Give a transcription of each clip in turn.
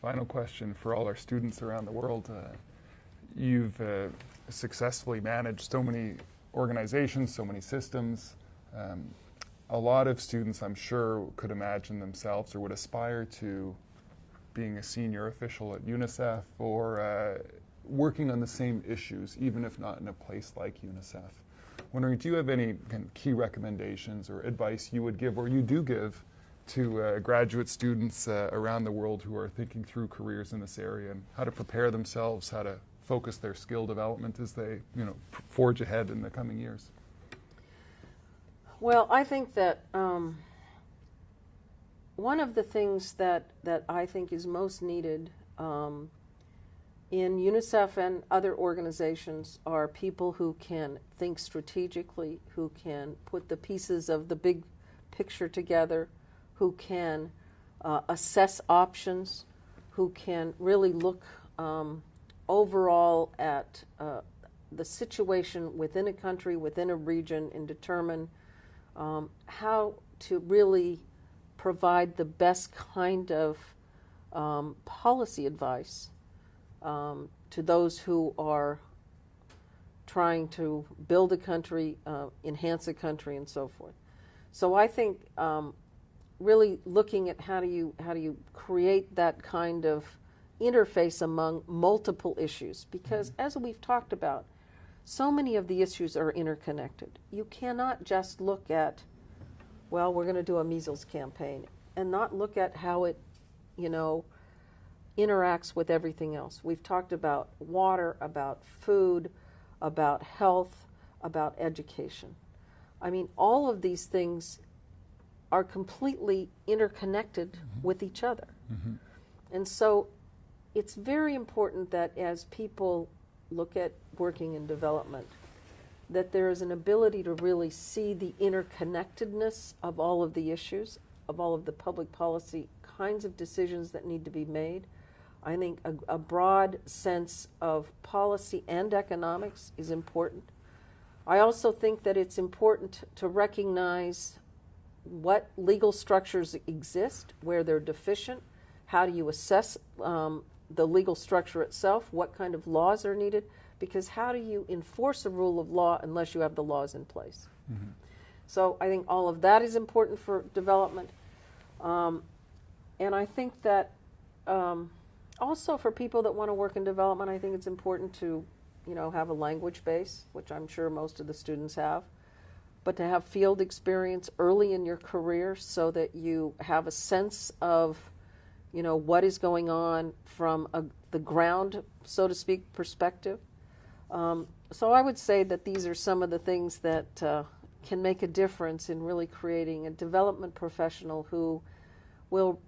Final question for all our students around the world. You've successfully managed so many organizations, so many systems. A lot of students, I'm sure, could imagine themselves or would aspire to being a senior official at UNICEF or working on the same issues, even if not in a place like UNICEF. Wondering, do you have any kind of key recommendations or advice you would give or you do give to graduate students around the world who are thinking through careers in this area and how to prepare themselves, how to focus their skill development as they, forge ahead in the coming years? Well, I think that one of the things that I think is most needed in UNICEF and other organizations are people who can think strategically, who can put the pieces of the big picture together, who can assess options, who can really look overall at the situation within a country, within a region, and determine how to really provide the best kind of policy advice to those who are trying to build a country, enhance a country, and so forth. So I think really looking at how do you create that kind of interface among multiple issues, because as we've talked about, so many of the issues are interconnected. You cannot just look at, well, we're going to do a measles campaign and not look at how it, interacts with everything else. We've talked about water, about food, about health, about education. I mean, all of these things are completely interconnected with each other. And so it's very important that as people look at working in development, that there is an ability to really see the interconnectedness of all of the issues, of all of the public policy kinds of decisions that need to be made. I think a broad sense of policy and economics is important. I also think that it's important to recognize what legal structures exist, where they're deficient, how do you assess the legal structure itself, what kind of laws are needed, because how do you enforce a rule of law unless you have the laws in place? So I think all of that is important for development. And I think that also for people that want to work in development, I think it's important to, have a language base, which I'm sure most of the students have, but to have field experience early in your career so that you have a sense of, what is going on from the ground, so to speak, perspective. So I would say that these are some of the things that can make a difference in really creating a development professional who will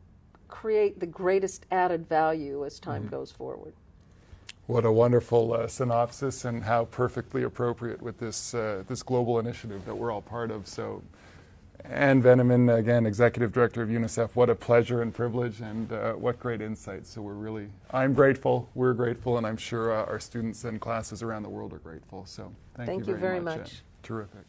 create the greatest added value as time goes forward. What a wonderful synopsis, and how perfectly appropriate with this this global initiative that we're all part of. So, Ann Veneman, again, Executive Director of UNICEF, what a pleasure and privilege, and what great insights. So I'm grateful, we're grateful, and I'm sure our students and classes around the world are grateful. So thank you very much. Terrific.